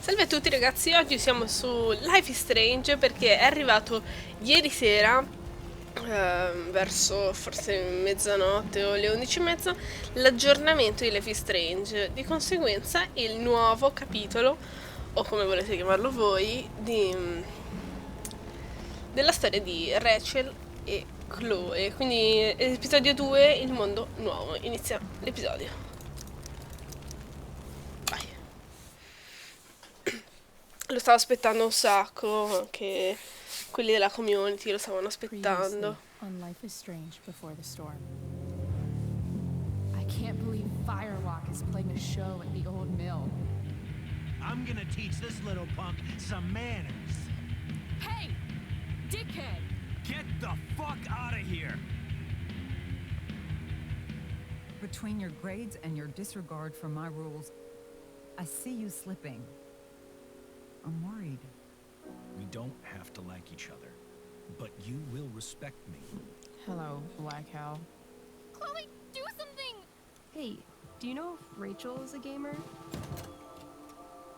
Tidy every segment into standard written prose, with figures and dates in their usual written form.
Salve a tutti ragazzi, oggi siamo su Life is Strange perché è arrivato ieri sera, verso forse mezzanotte o le 11:30, l'aggiornamento di Life is Strange. Di conseguenza il nuovo capitolo, o come volete chiamarlo voi, della storia di Rachel e Chloe. Quindi episodio 2, il mondo nuovo. Inizia l'episodio. Vai. Lo stavo aspettando un sacco, anche quelli della community lo stavano aspettando. On Life is Strange before the storm. I can't believe Firewalk is playing a show at the old mill. I'm gonna teach this little punk some manners. Hey, dickhead! Get the fuck out of here! Between your grades and your disregard for my rules, I see you slipping. I'm worried. We don't have to like each other, but you will respect me. Hello, Black Hal. Chloe, do something! Hey, do you know if Rachel is a gamer?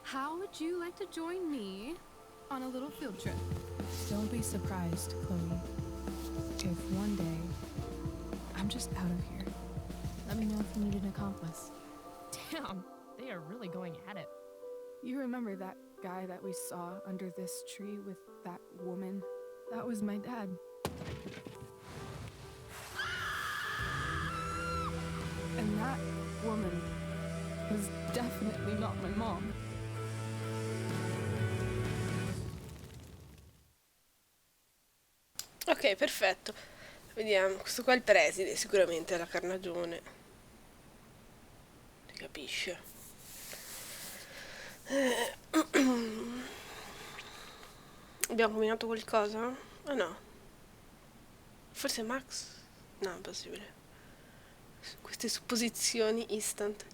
How would you like to join me on a little field trip? Don't be surprised, Chloe, if one day I'm just out of here. Let me know if you need an accomplice. Damn, they are really going at it. You remember that guy that we saw under this tree with that woman? That was my dad. And that woman was definitely not my mom. Ok, perfetto. Vediamo, questo qua è il preside, sicuramente è la carnagione. Si capisce. Abbiamo combinato qualcosa? Ah no. Forse Max? No, è possibile. Queste supposizioni instant.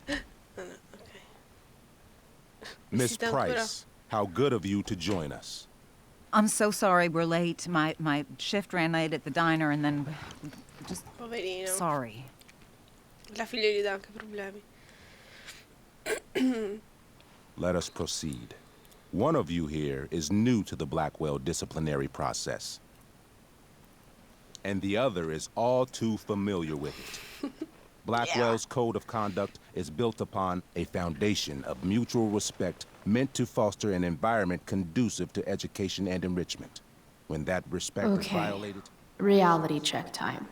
Ah no, ok. Miss Siete ancora- Price, how good of you to join us. I'm so sorry we're late. My shift ran late at the diner and then just Poverino. sorry. La figlia gli dà anche problemi. Let us proceed. One of you here is new to the Blackwell disciplinary process, and the other is all too familiar with it. Blackwell's code of conduct is built upon a foundation of mutual respect meant to foster an environment conducive to education and enrichment. When that respect is Okay. violated, Reality check time.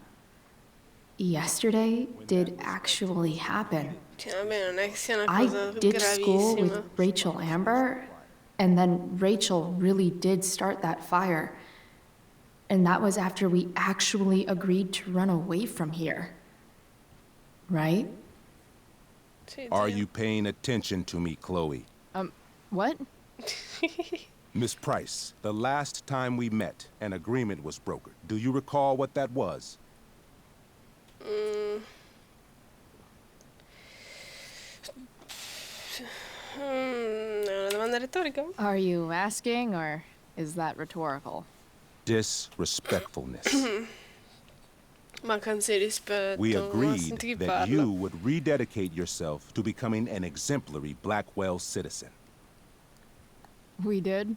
Yesterday did actually happen. Cioè, vabbè, non è che sia una I cosa ditched school gravissima. with Rachel Amber, and then Rachel really did start that fire. And that was after we actually agreed to run away from here. Right? Sì, are zio. you paying attention to me, Chloe? What? Miss Price, the last time we met, an agreement was brokered. Do you recall what that was? È una domanda retorica? Are you asking, or is that rhetorical? Disrespectfulness. Mancanza di rispetto. We ma agreed senti chi that parla. you would rededicate yourself to becoming an exemplary Blackwell citizen. We did?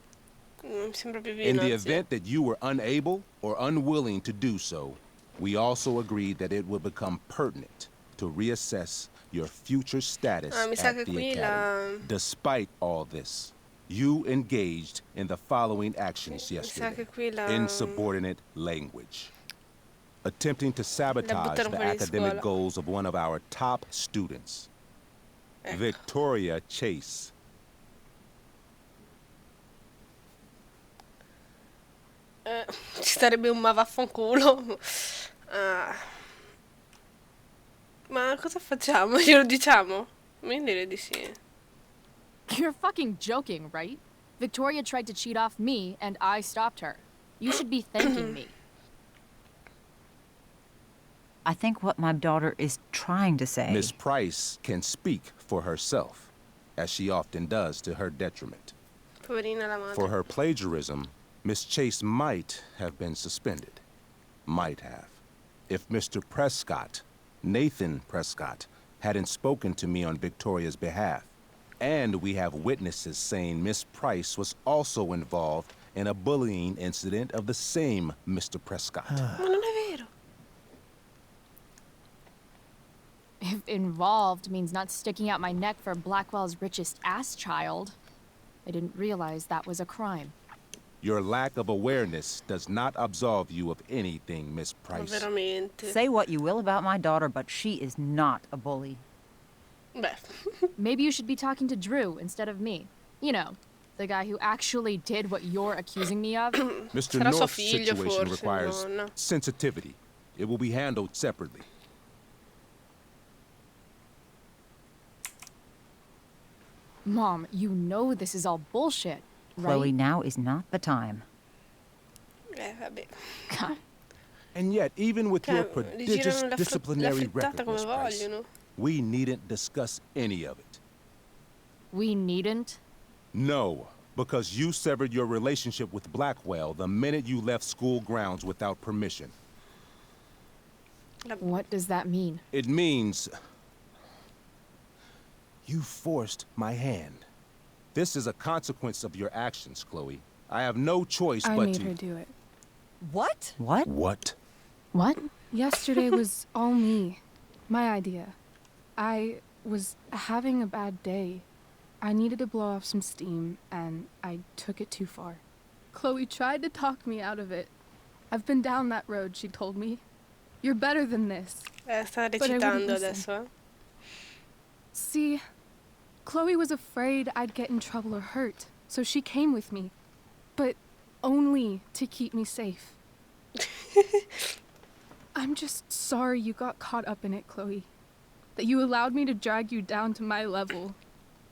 Mi sembra più In the zio. event that you were unable or unwilling to do so, we also agreed that it would become pertinent to reassess your future status Ah, mi sa che at the qui academy. Despite all this, you engaged in the following actions Mi sa yesterday. che qui la... Insubordinate language. Attempting to sabotage buttano the fuori di academic scuola. goals of one of our top students, Ecco. Victoria Chase. Ci sarebbe un ma vaffanculo. Ah. Ma cosa facciamo? Glielo diciamo? Mi direi di sì. You're fucking joking, right? Victoria tried to cheat off me, and I stopped her. You should be thanking me. I think what my daughter is trying to say. Miss Price can speak for herself, as she often does to her detriment. Poverina la madre. For her plagiarism, Miss Chase might have been suspended. Might have. If Mr. Prescott, Nathan Prescott, hadn't spoken to me on Victoria's behalf. And we have witnesses saying Miss Price was also involved in a bullying incident of the same Mr. Prescott. Ma non è vero. If involved means not sticking out my neck for Blackwell's richest ass child, I didn't realize that was a crime. Your lack of awareness does not absolve you of anything, Miss Ma Price. veramente. Say what you will about my daughter, but she is not a bully. Beh, Maybe you should be talking to Drew instead of me. You know, the guy who actually did what you're accusing me of. Mr. Sarà suo North's figlio, situation forse, requires nonna. sensitivity. It will be handled separately. Mom, you know this is all bullshit, right? Chloe, now is not the time. Vabbè. God, And yet, even with your Gli prodigious girano la disciplinary frittata record, come Miss Price, vogliono. we needn't discuss any of it. we needn't. No, because you severed your relationship with Blackwell the minute you left school grounds without permission. What does that mean? It means you forced my hand. This is a consequence of your actions, Chloe. I have no choice I but made to... her do it. What? What? What? What? Yesterday was all me. My idea. I was having a bad day. I needed to blow off some steam, and I took it too far. Chloe tried to talk me out of it. I've been down that road, she told me. You're better than this. Sta But I wouldn't recitando listen. adesso, eh. See, Chloe was afraid I'd get in trouble or hurt, so she came with me. But only to keep me safe. I'm just sorry you got caught up in it, Chloe. That you allowed me to drag you down to my level.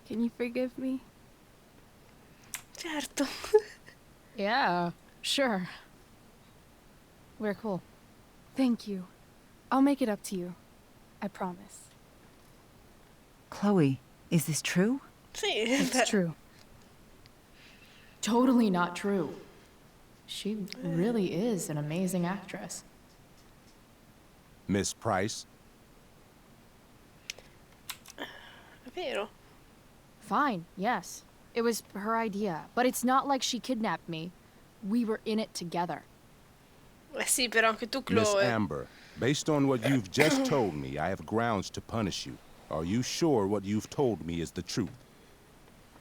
Can you forgive me? Certo. Yeah, sure. We're cool. Thank you. I'll make it up to you. I promise. Chloe, is this true? Sì, It's true. Totally not true. She really is an amazing actress. Miss Price? è vero. Fine, yes. It was her idea, but it's not like she kidnapped me. We were in it together. Eh sì, però anche tu, Miss Chloe. Amber, based on what you've just told me, I have grounds to punish you. Are you sure what you've told me is the truth?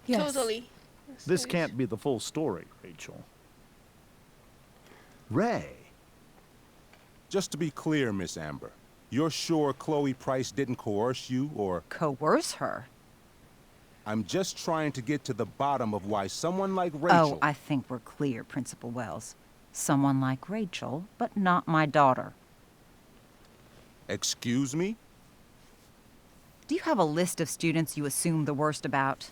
Yes. Totally. This can't be the full story, Rachel. Ray. Just to be clear, Miss Amber, you're sure Chloe Price didn't coerce you, or... Coerce her? I'm just trying to get to the bottom of why someone like Rachel... Oh, I think we're clear, Principal Wells. Someone like Rachel, but not my daughter. Excuse me? Do you have a list of students you assume the worst about?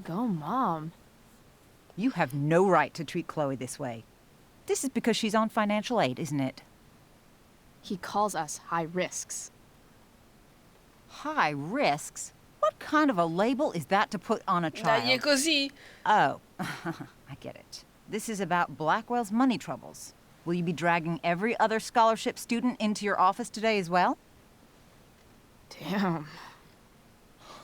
Go, Mom. You have no right to treat Chloe this way. This is because she's on financial aid, isn't it? He calls us high risks. High risks? What kind of a label is that to put on a child? Dagli così. Oh, I get it. This is about Blackwell's money troubles. Will you be dragging every other scholarship student into your office today as well? Damn.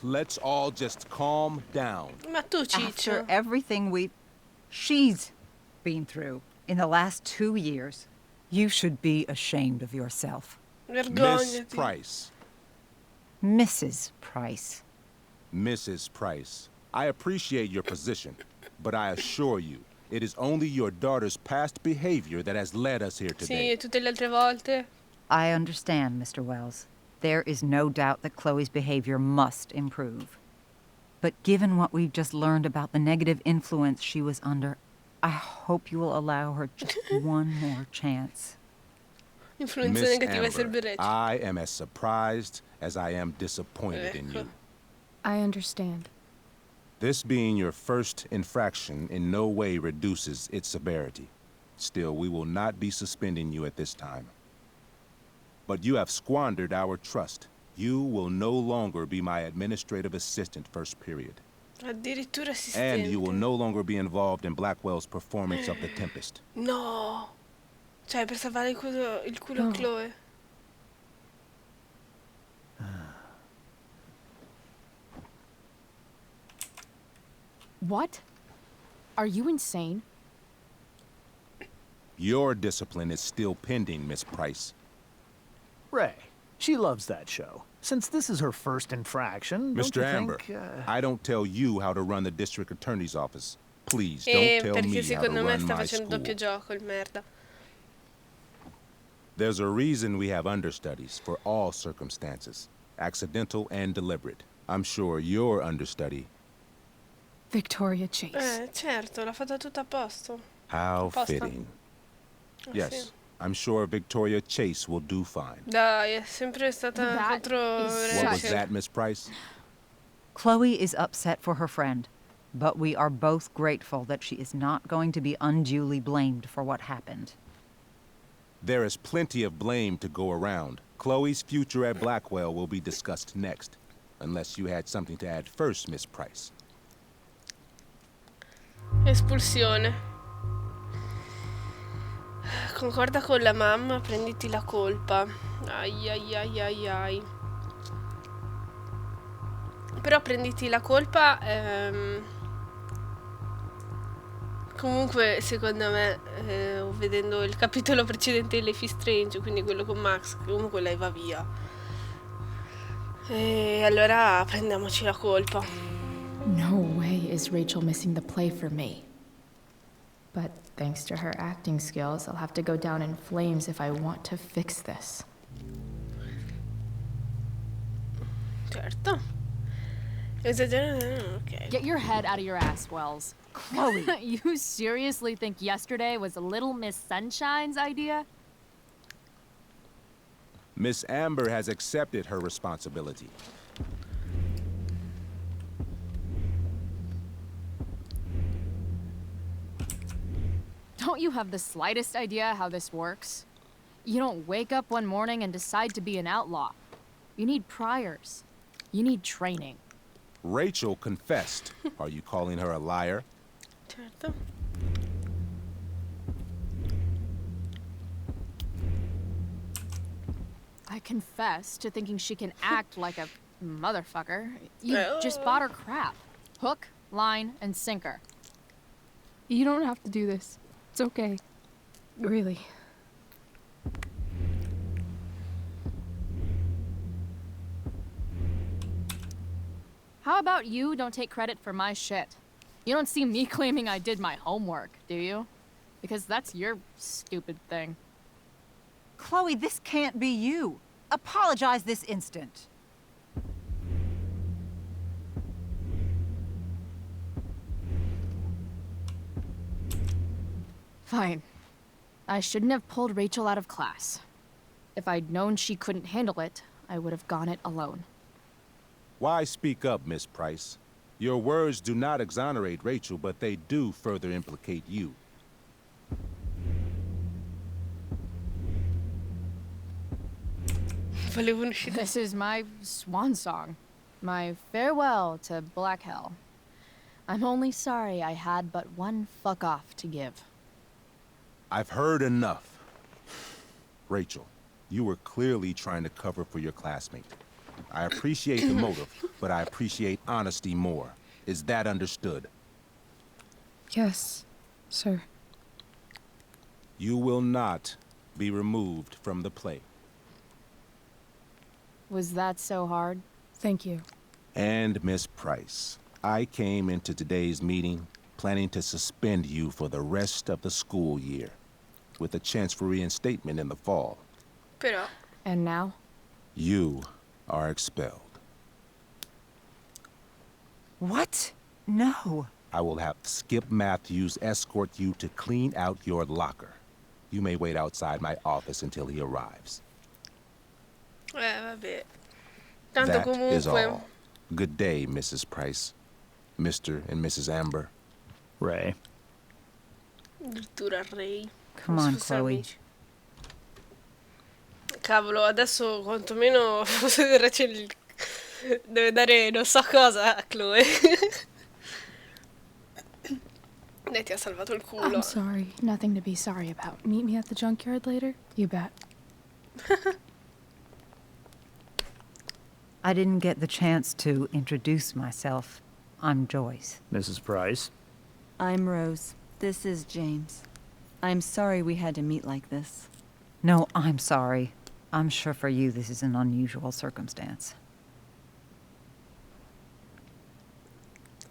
Let's all just calm down. Ma tu, After Ciccio. everything she's been through in the last 2 years, you should be ashamed of yourself. Miss Vergognati. Price. Mrs. Price. Mrs. Price, I appreciate your position, but I assure you, it is only your daughter's past behavior that has led us here Sì, today. e tutte le altre volte. I understand, Mr. Wells. There is no doubt that Chloe's behavior must improve. But given what we've just learned about the negative influence she was under, I hope you will allow her just one more chance. Influenze Miss negative Amber, servirebbe. I am as surprised as I am disappointed in Ecco. you. I understand. This being your first infraction in no way reduces its severity. Still, we will not be suspending you at this time. But you have squandered our trust. You will no longer be my administrative assistant first period. Addirittura assistente. And you will no longer be involved in Blackwell's performance of The Tempest. No. Cioè, per salvare il culo a No. Chloe. What? Are you insane? Your discipline is still pending, Miss Price. Ray, she loves that show. Since this is her first infraction, don't Mr. you Amber, think, I don't tell you how to run the district attorney's office. Please, don't tell Perché me how to secondo me run sta my facendo school. doppio gioco, il merda. There's a reason we have understudies for all circumstances, accidental and deliberate. I'm sure your understudy. Victoria Chase. Certo, l'ha fatta tutta a posto. How Apposta. fitting. Oh, Yes, sì. I'm sure Victoria Chase will do fine. Dai, è sempre stata That contro is What was Rachel. that, Miss Price? Chloe is upset for her friend, but we are both grateful that she is not going to be unduly blamed for what happened. There is plenty of blame to go around. Chloe's future at Blackwell will be discussed next. Unless you had something to add first, Miss Price. Espulsione. Concorda con la mamma, prenditi la colpa. Ai ai ai ai ai. Però prenditi la colpa. Comunque, secondo me, vedendo il capitolo precedente di Life is Strange, quindi quello con Max, comunque lei va via. E allora prendiamoci la colpa. No way is Rachel missing the play for me. But thanks to her acting skills, I'll have to go down in flames if I want to fix this. Certo. Ok. Get your head out of your ass, Wells. Chloe! You seriously think yesterday was Little Miss Sunshine's idea? Miss Amber has accepted her responsibility. Don't you have the slightest idea how this works? You don't wake up one morning and decide to be an outlaw. You need priors. You need training. Rachel confessed. Are you calling her a liar? Certo. I confess to thinking she can act like a motherfucker. You just bought her crap. Hook, line, and sinker. You don't have to do this. It's okay. Really. How about you don't take credit for my shit? You don't see me claiming I did my homework, do you? Because that's your stupid thing. Chloe, this can't be you. Apologize this instant. Fine. I shouldn't have pulled Rachel out of class. If I'd known she couldn't handle it, I would have gone it alone. Why speak up, Miss Price? Your words do not exonerate Rachel, but they do further implicate you. This is my swan song. My farewell to Black Hell. I'm only sorry I had but one fuck off to give. I've heard enough. Rachel, you were clearly trying to cover for your classmate. I appreciate the motive, but I appreciate honesty more. Is that understood? Yes, sir. You will not be removed from the play. Was that so hard? Thank you. And Miss Price, I came into today's meeting planning to suspend you for the rest of the school year, with a chance for reinstatement in the fall. Però. And now? You are expelled. What? No. I will have Skip Matthews escort you to clean out your locker. You may wait outside my office until he arrives. Vabbè. Tanto That comunque. is all. Good day, Mrs. Price. Mr. and Mrs. Amber. Ray. Addirittura Ray. Come on, Fossero Chloe. amici. Cavolo, adesso quantomeno Rachel deve dare non so cosa a Chloe. Lei ti ha salvato il culo. I'm sorry. Nothing to be sorry about. Meet me at the junkyard later? You bet. I didn't get the chance to introduce myself. I'm Joyce. Mrs. Price. I'm Rose. This is James. I'm sorry we had to meet like this. No, I'm sorry. I'm sure for you this is an unusual circumstance.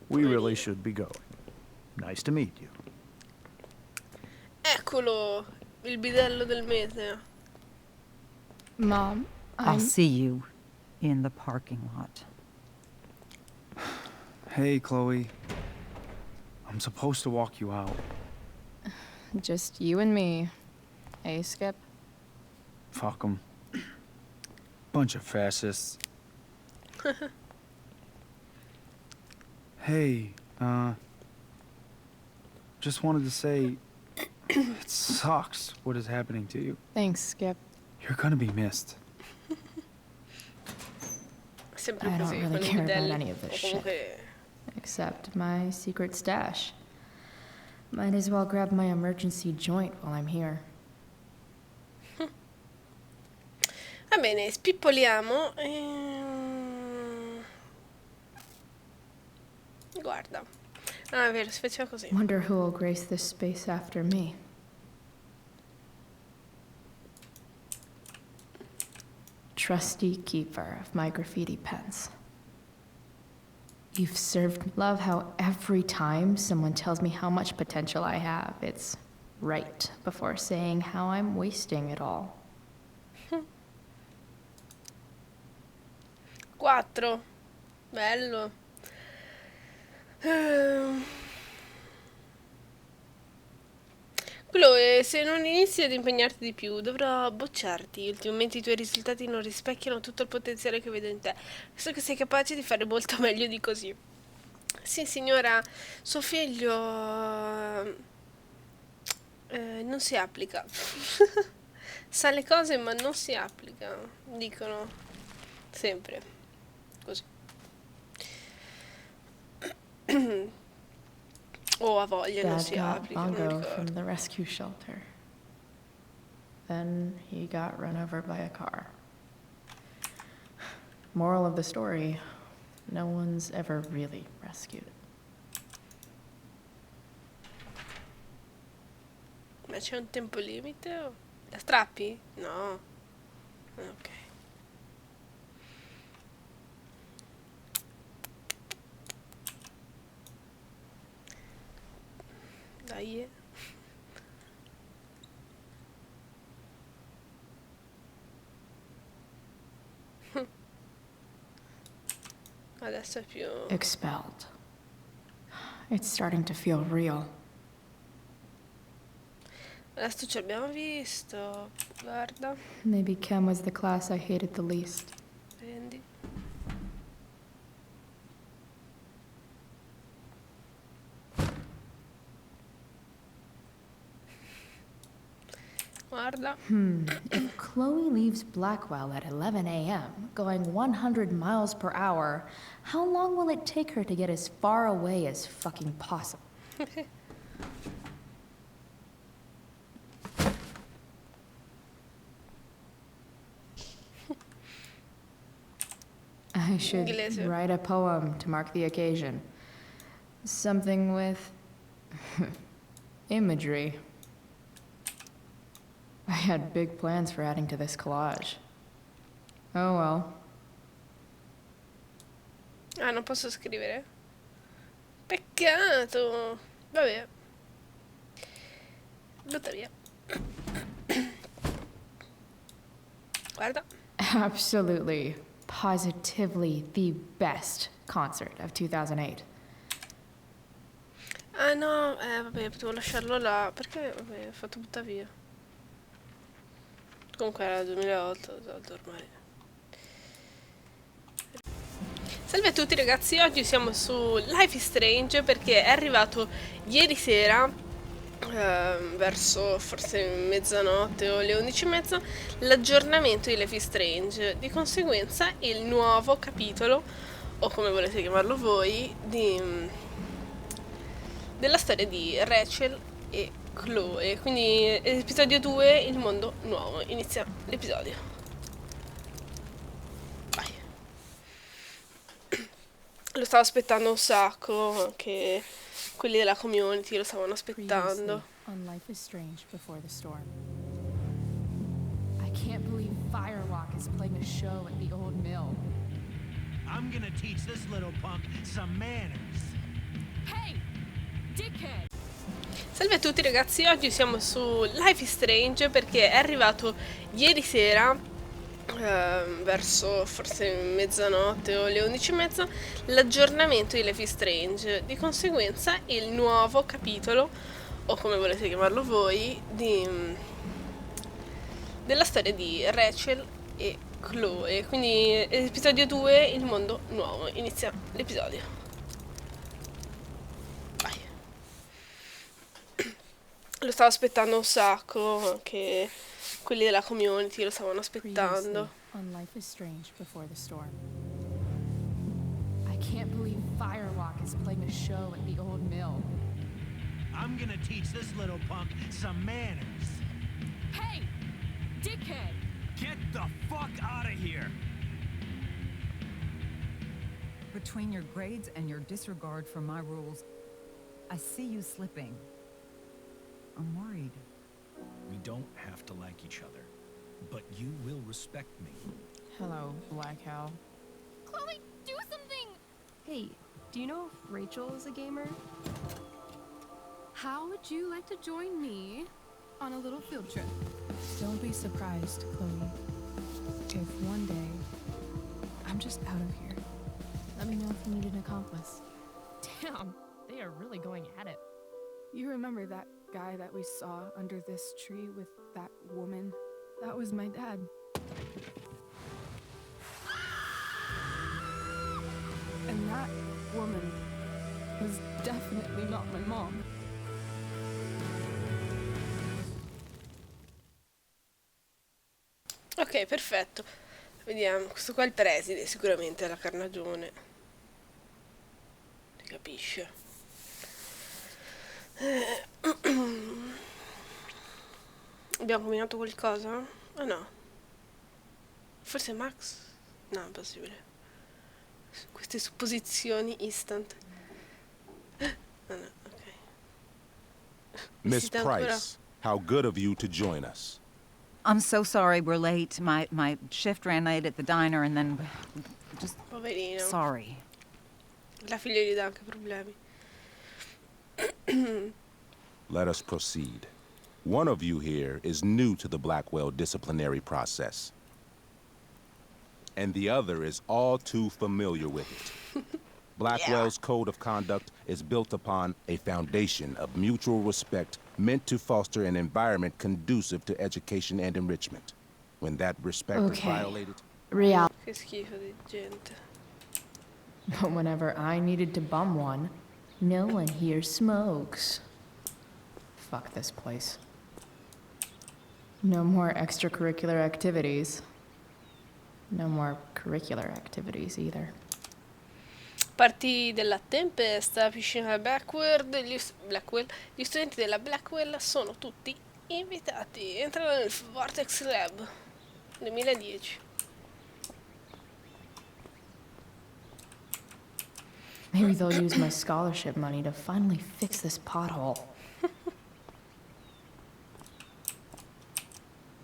We really should be going. Nice to meet you. Eccolo, il bidello del mese. Mom, I'll see you in the parking lot. Hey, Chloe. I'm supposed to walk you out. Just you and me. Hey, Skip. Fuck 'em. Bunch of fascists. Hey, just wanted to say, it sucks what is happening to you. Thanks, Skip. You're gonna be missed. Sempre I don't così, really con i care about bidelli, any of this o shit. comunque... Except my secret stash. Might as well grab my emergency joint while I'm here. Va bene, spippoliamo. Guarda. Ah, è vero, si faceva così. Wonder who will grace this space after me. Trusty keeper of my graffiti pens. You've served love how every time someone tells me how much potential I have, it's right before saying how I'm wasting it all. 4. Bello. Chloe, se non inizi ad impegnarti di più, dovrò bocciarti. Ultimamente i tuoi risultati non rispecchiano tutto il potenziale che vedo in te. So che sei capace di fare molto meglio di così. Sì, signora, suo figlio non si applica. Sa le cose ma non si applica, dicono sempre così. O a voglia non Dad si got applica, non Bongo ricordo. from the rescue shelter. Then he got run over by a car. Moral of the story, no one's ever really rescued. Ma c'è un tempo limite? La strappi? No. Ok. Dai. Adesso è più... Expelled. It's starting to feel real. Adesso ci abbiamo visto. Guarda. Maybe chem was the class I hated the least. Prendi. Guarda. If Chloe leaves Blackwell at 11 a.m., going 100 miles per hour, how long will it take her to get as far away as fucking possible? I should Inglese. write a poem to mark the occasion. Something with imagery. I had big plans for adding to this collage. Oh well. Ah, non posso scrivere? Peccato. Vabbè. Butta via. Guarda. Absolutely, positively the best concert of 2008. Ah no, vabbè, potevo lasciarlo là. Perché, vabbè, ho fatto buttare via. Comunque era 2008, ormai. Salve a tutti ragazzi, oggi siamo su Life is Strange perché è arrivato ieri sera, verso forse mezzanotte o le 11:30, l'aggiornamento di Life is Strange. Di conseguenza il nuovo capitolo, o come volete chiamarlo voi, della storia di Rachel e Chloe. Quindi episodio 2, il mondo nuovo. Inizia l'episodio. Vai. Lo stavo aspettando un sacco, anche quelli della community lo stavano aspettando. On Life is Strange before the storm. I can't believe Firewalk is playing a show at the old mill. I'm gonna teach this little punk some manners. Hey, dickhead! Salve a tutti ragazzi, oggi siamo su Life is Strange perché è arrivato ieri sera, verso forse mezzanotte o le 11:30, l'aggiornamento di Life is Strange. Di conseguenza il nuovo capitolo, o come volete chiamarlo voi, della storia di Rachel e Chloe. Quindi episodio 2, il mondo nuovo. Inizia l'episodio. Vai. Lo stavo aspettando un sacco, anche quelli della community lo stavano aspettando. On Life is Strange before the storm. I can't believe Firewalk is playing a show at the old mill. I'm gonna teach this little punk some manners. Hey, dickhead! Get the fuck out of here! Between your grades and your disregard for my rules, I see you slipping. I'm worried. We don't have to like each other, but you will respect me. Hello, Black Hal. Chloe, do something! Hey, do you know if Rachel is a gamer? How would you like to join me on a little field trip? Don't be surprised, Chloe, if one day I'm just out of here. Let me know if you need an accomplice. Damn, they are really going at it. You remember that guy that we saw under this tree with that woman? That was my dad. And that woman was definitely not my mom. Ok, perfetto. Vediamo, questo qua è il preside, sicuramente è la carnagione. Si capisce. Abbiamo combinato qualcosa? Ah no. Forse Max? No, è impossibile. Queste supposizioni instant. Ah no, ok. Miss Price, how good of you to join us. I'm so sorry we're late. My shift ran late at the diner and then just Poverino. sorry. La figlia gli dà anche problemi. Let us proceed. One of you here is new to the Blackwell disciplinary process, and the other is all too familiar with it. Blackwell's code of conduct is built upon a foundation of mutual respect meant to foster an environment conducive to education and enrichment. When that respect is violated... Che schifo di gente. But whenever I needed to bum one, no one here smokes. Fuck this place. No more extracurricular activities. No more curricular activities either. Parti della tempesta, piscina Blackwell, gli studenti della Blackwell sono tutti invitati. Entrano nel Vortex Lab 2010. Maybe they'll use my scholarship money to finally fix this pothole.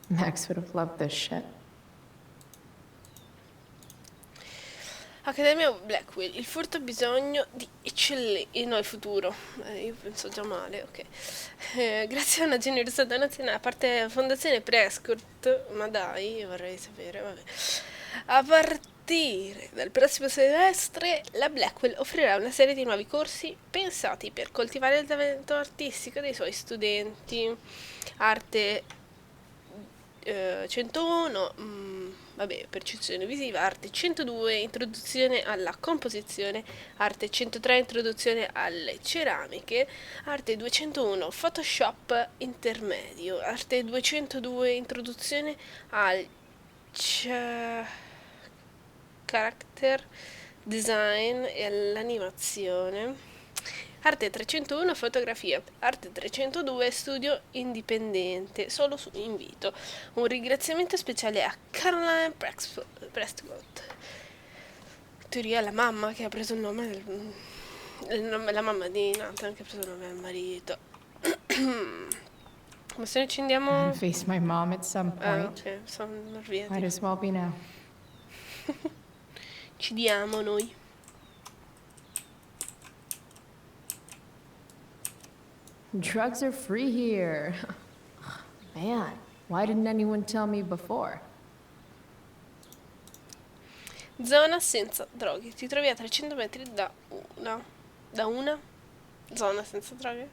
Max would have loved this shit. Accademia Blackwell, il furto ha bisogno di eccellenza, no, il futuro, io penso già male, ok. Grazie a una generosa donazione a parte della Fondazione Prescott, ma dai, io vorrei sapere, vabbè. A partire dal prossimo semestre, la Blackwell offrirà una serie di nuovi corsi pensati per coltivare il talento artistico dei suoi studenti. Arte 101, vabbè, percezione visiva, arte 102, introduzione alla composizione, arte 103, introduzione alle ceramiche, arte 201, Photoshop intermedio, arte 202, introduzione al character design e all'animazione. Arte 301 fotografia, arte 302 studio indipendente, solo su invito. Un ringraziamento speciale a Caroline Prescott. teoria è la mamma che ha preso il nome la mamma di Nathan che ha preso il nome del marito. Ma se noi ci andiamo... Face my mom at some point. ok, sono nerviosa. Might as well be now. Ci diamo noi. Drugs are free here. Man, why didn't anyone tell me before? Zona senza droghe. Ti trovi a 300 metri da una zona senza droghe.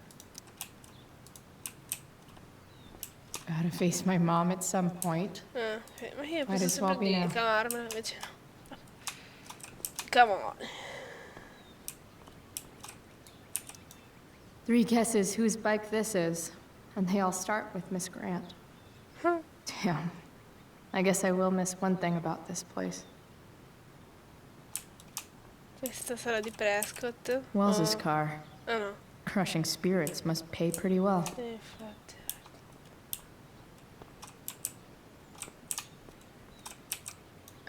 Gotta face my mom at some point. Ok, ma io Might penso as well sempre be di now. cavarmela, invece no. Come on. 3 guesses whose bike this is, and they all start with Miss Grant. Damn. I guess I will miss one thing about this place. Questa sarà di Prescott. Wells's car. Ah no. Crushing spirits must pay pretty well. Infatti.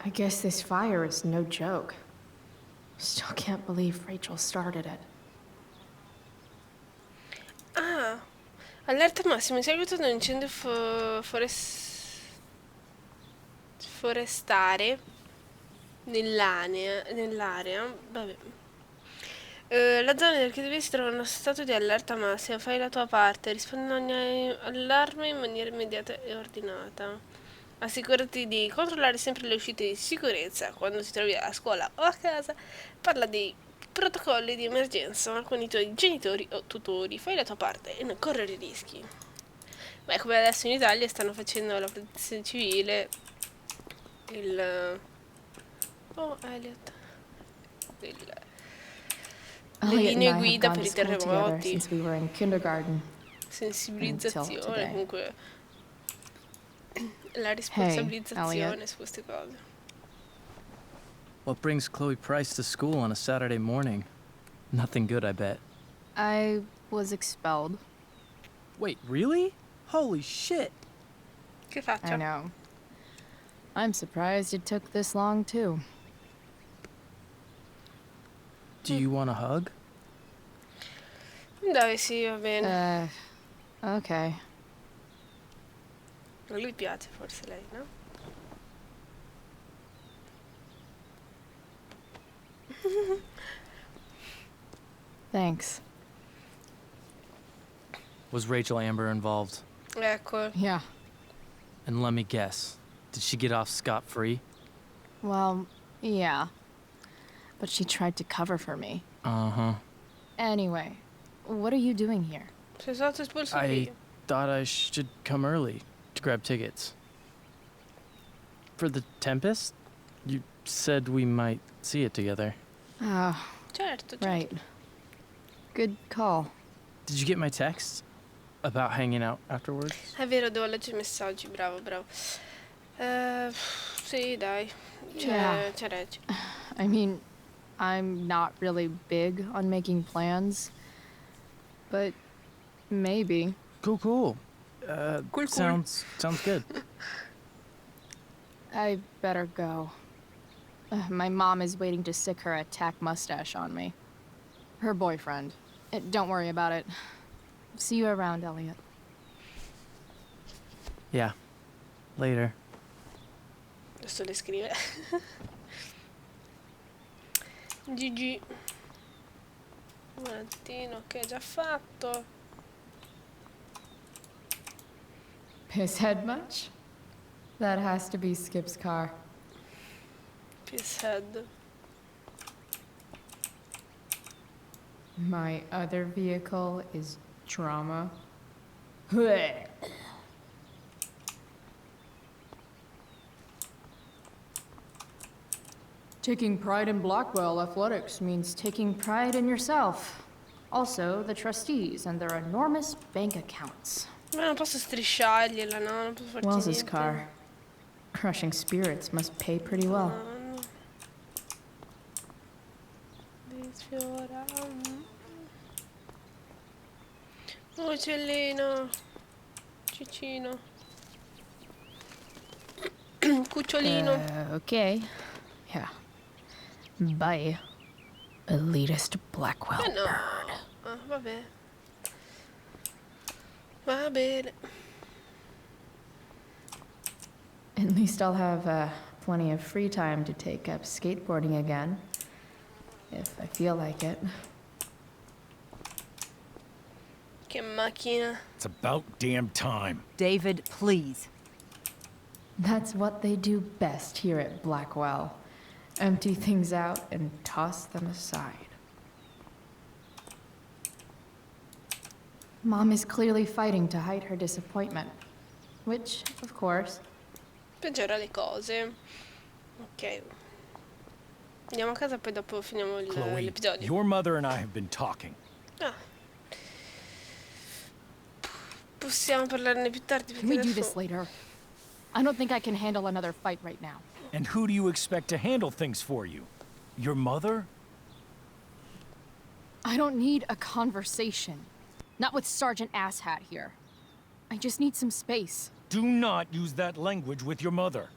I guess this fire is no joke. Still can't believe Rachel started it. Ah, allerta massima in seguito ad un incendio forestale nell'area. Vabbè. La zona del Chiedevia si trova in uno stato di allerta massima. Fai la tua parte, rispondi a ogni allarme in maniera immediata e ordinata. Assicurati di controllare sempre le uscite di sicurezza quando ti trovi a scuola o a casa. Parla dei protocolli di emergenza con i tuoi genitori o tutori. Fai la tua parte e non correre rischi. Beh, come adesso in Italia stanno facendo la protezione civile, le linee guida per i terremoti, Since we were in kindergarten. sensibilizzazione, comunque la responsabilizzazione su queste cose. What brings Chloe Price to school on a Saturday morning? Nothing good, I bet. I was expelled. Wait, really? Holy shit! Che faccio? I know. I'm surprised it took this long, too. Do you want a hug? Dai, sì, va bene. Okay. A lui piace forse lei, no? Thanks. Was Rachel Amber involved? Ecco. Yeah. And let me guess, did she get off scot-free? Well, yeah. But she tried to cover for me. Uh-huh. Anyway, what are you doing here? Sei stato espulso I via. thought I should come early to grab tickets. For the Tempest? You said we might see it together. Ah, Certo, certo. right. Good call. Did you get my text about hanging out afterwards? È vero, devo leggere i messaggi, bravo, bravo. Sì, dai. C'è Reg. I mean, I'm not really big on making plans, but maybe. Cool. Cool. Sounds good. I better go. My mom is waiting to stick her attack mustache on me. Her boyfriend. Don't worry about it. See you around, Elliot. Yeah. Later. Adesso le scrive. GG. Un attimo che ho già fatto. Pisshead much? That has to be Skip's car. Pisshead. My other vehicle is drama. Taking pride in Blackwell athletics means taking pride in yourself. Also, the trustees and their enormous bank accounts. Ma non posso strisciargliela, no? Non posso farci Wells's niente. car. Crushing spirits must pay pretty well. Disfiora. Uccellino. Cicino. Cucciolino. Okay. Yeah. by elitist Blackwell no. bird. Ah, vabbè. Va bene. At least I'll have plenty of free time to take up skateboarding again, if I feel like it. Che macchina. It's about damn time. David, please. That's what they do best here at Blackwell. Empty things out and toss them aside. Mom is clearly fighting to hide her disappointment, which, of course, Peggiora le cose. Ok. Andiamo a casa, poi dopo finiamo Chloe, l'episodio. your mother and I have been talking. Ah. Possiamo parlarne più tardi Can we perché do adesso... this later? I don't think I can handle another fight right now. And who do you expect to handle things for you? Your mother? I don't need a conversation. Not with Sergeant Asshat here. I just need some space. Do not use that language with your mother.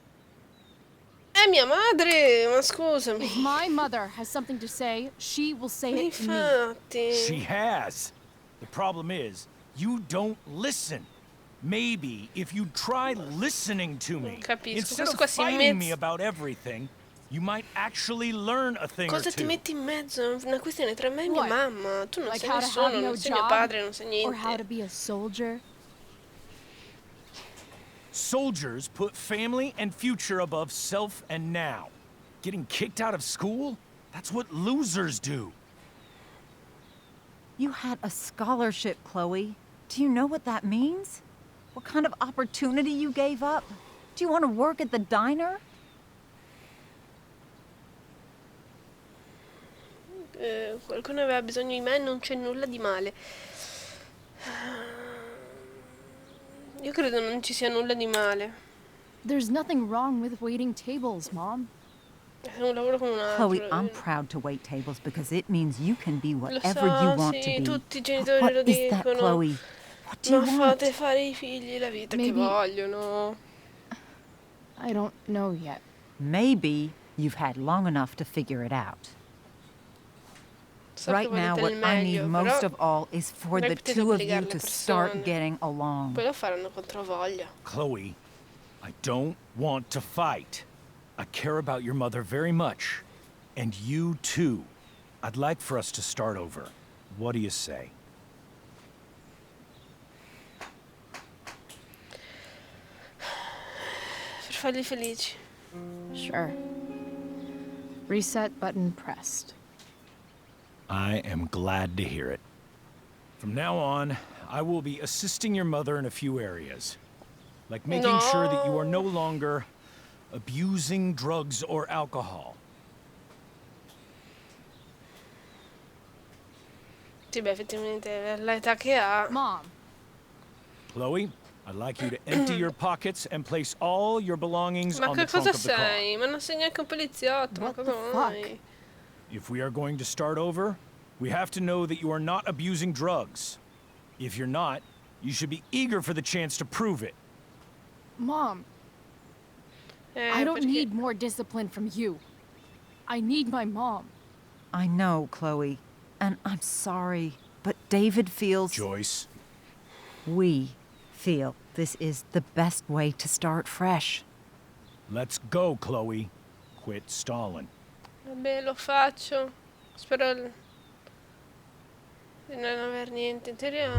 È mia madre, ma scusami. If my mother has something to say, she will say it to me. Infatti. She has. The problem is, you don't listen. Maybe if you try listening to me, Capisco. instead Questo of qua si fighting me mezzo. about everything, you might actually learn a thing or Cosa ti two. metti in mezzo? È una questione tra me e mia What? mamma. Tu non Like sei how to nessuno, have no non sei mio job? padre, non sai Or how to niente. be a soldier? Soldiers put family and future above self and now. Getting kicked out of school? That's what losers do. You had a scholarship, Chloe. Do you know what that means? What kind of opportunity you gave up? Do you want to work at the diner? Qualcuno aveva bisogno di me, non c'è nulla di male. Io credo non ci sia nulla di male. There's nothing wrong with waiting tables, Mom. È un lavoro come un altro. Chloe, I'm proud to wait tables because it means you can be Lo whatever so, you want sì, to be. tutti i But genitori what lo is that, dicono. Chloe? What do you Non want? fate fare ai figli la vita che Maybe- vogliono. I don't know yet. Maybe you've had long enough to figure it out. So Right che now, volete what il I need meglio, most però of all is for non the potete two of obbligare you le to persone. start getting along. Poi lo faranno contro voglia. Chloe, I don't want to fight. I care about your mother very much. And you too. I'd like for us to start over. What do you say? Per farli felici. Sure. Reset button pressed. I am glad to hear it. From now on, I will be assisting your mother in a few areas. Like making sure that you are no longer abusing drugs or alcohol. Sì, beh, effettivamente l'età che ha. Mom. Chloe, I'd like you to empty your pockets and place all your belongings Ma on che the trunk cosa of the car. sei? Ma non sei neanche un poliziotto, ma What cosa the vuoi? If we are going to start over, we have to know that you are not abusing drugs. If you're not, you should be eager for the chance to prove it. Mom, I don't Perché... need more discipline from you. I need my mom. I know, Chloe, and I'm sorry, but David feels... Joyce. We feel this is the best way to start fresh. Let's go, Chloe. Quit stalling. Vabbè, lo faccio. Spero di non aver niente interiore.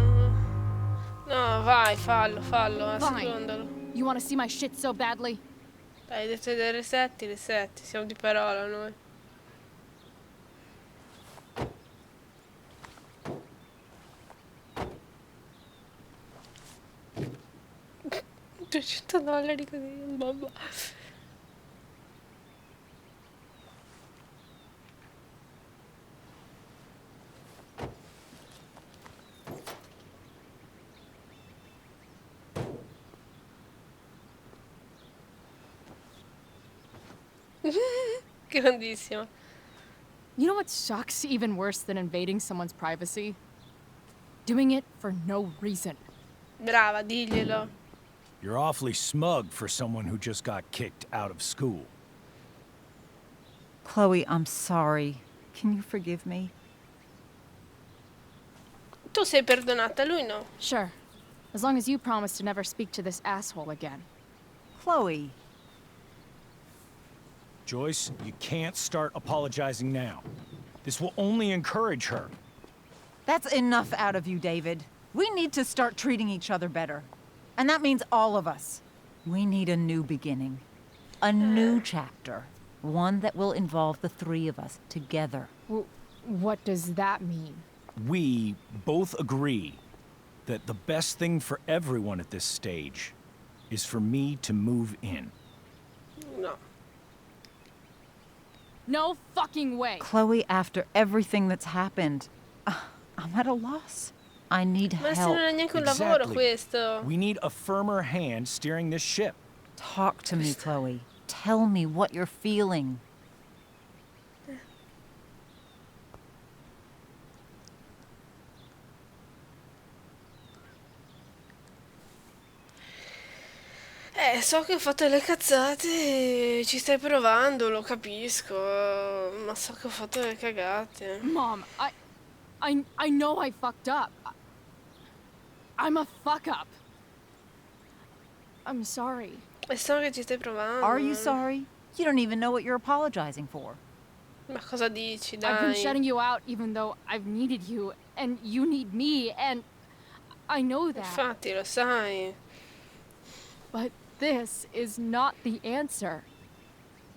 No, vai, fallo, assecondalo. You want to see my shit so badly? Dai, hai detto dei resetti, siamo di parola noi. $200 così, babba. Grandissima. You know what sucks even worse than invading someone's privacy? Doing it for no reason. Brava, diglielo. You're awfully smug for someone who just got kicked out of school. Chloe, I'm sorry. Can you forgive me? Tu sei perdonata, lui no. Sure. As long as you promise to never speak to this asshole again. Chloe. Joyce, you can't start apologizing now. This will only encourage her. That's enough out of you, David. We need to start treating each other better. And that means all of us. We need a new beginning. A new chapter. One that will involve the three of us together. What does that mean? We both agree that the best thing for everyone at this stage is for me to move in. No. No fucking way. Chloe, after everything that's happened, I'm at a loss. I need Ma se help. non è neanche un lavoro questo. We need a firmer hand steering this ship. Talk to me, Chloe. Tell me what you're feeling. So che ho fatto delle cazzate, ci stai provando, lo capisco, ma so che ho fatto delle cagate. Mom, I know I fucked up. I'm a fuck up. I'm sorry. E so che ci stai provando. Are you sorry? You don't even know what you're apologizing for. Ma cosa dici, dai? I've been shutting you out even though I've needed you, and you need me, and I know that. Infatti, lo sai. But this is not the answer.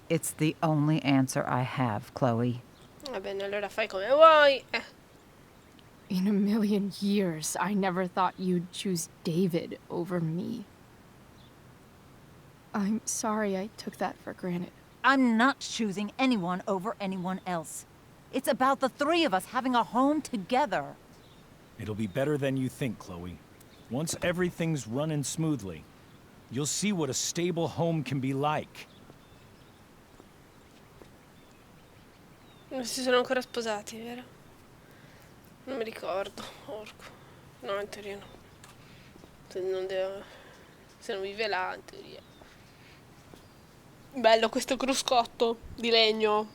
It's the only answer I have, Chloe. Va bene, allora fai come vuoi. In a million years, I never thought you'd choose David over me. I'm sorry I took that for granted. I'm not choosing anyone over anyone else. It's about the three of us having a home together. It'll be better than you think, Chloe. Once everything's running smoothly, you'll see what a stable home can be like. Non si sono ancora sposati, vero? Non mi ricordo, orco. No, in teoria no. Se non vive là, in teoria. Bello questo cruscotto di legno.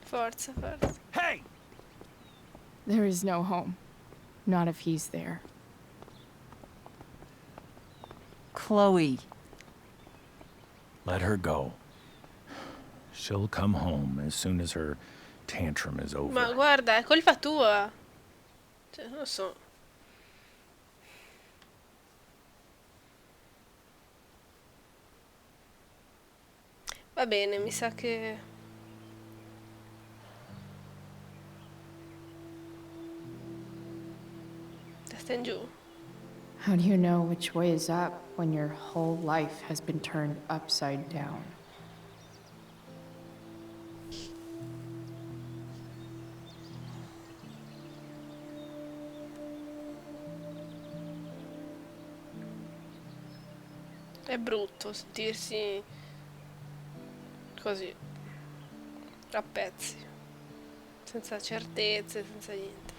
Forza, forza. Hey! There is no home. Not if he's there. Chloe. Let her go. She'll come home as soon as her tantrum is over. Ma guarda, è colpa tua. Cioè, non lo so. Va bene, mi sa che... Testa in giù. How do you know which way is up when your whole life has been turned upside down? È brutto sentirsi così, a pezzi, senza certezze, senza niente.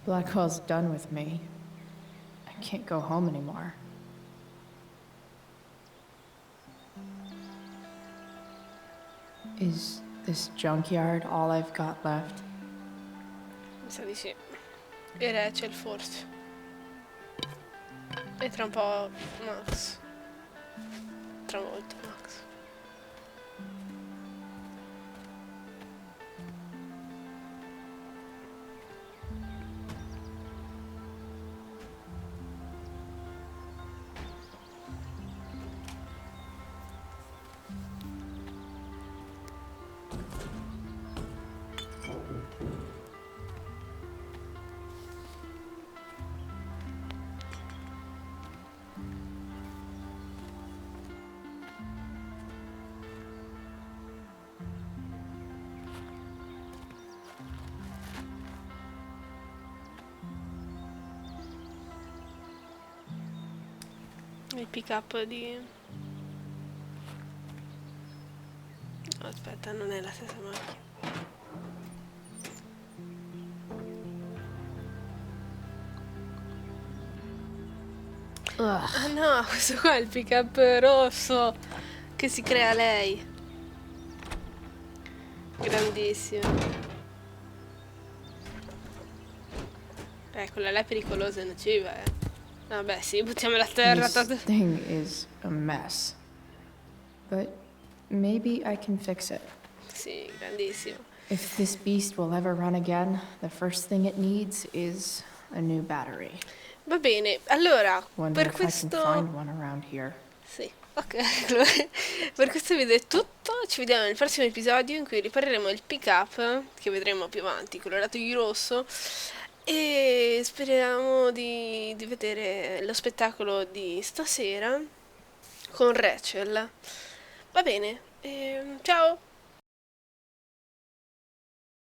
Blackwell's done with me. I can't go home anymore. Is this junkyard all I've got left? Mi sa di sì. E Rachel forse. E tra un po' Max. Tra molto Max. Il pick up di... Oh, aspetta, non è la stessa macchina. Ah no, questo qua è il pick-up rosso che si crea lei. Grandissimo. Quella là è pericolosa e nociva, Vabbè, sì, buttiamola a terra. This thing is a mess. But maybe I can fix it. Sì, grandissimo. If this beast will ever run again, the first thing it needs is a new battery. Va bene, allora, Wonder per if I can questo... find one around here. Sì, ok. Per questo video è tutto. Ci vediamo nel prossimo episodio in cui ripareremo il pick-up, che vedremo più avanti, colorato di rosso. E speriamo di vedere lo spettacolo di stasera con Rachel. Va bene, ciao!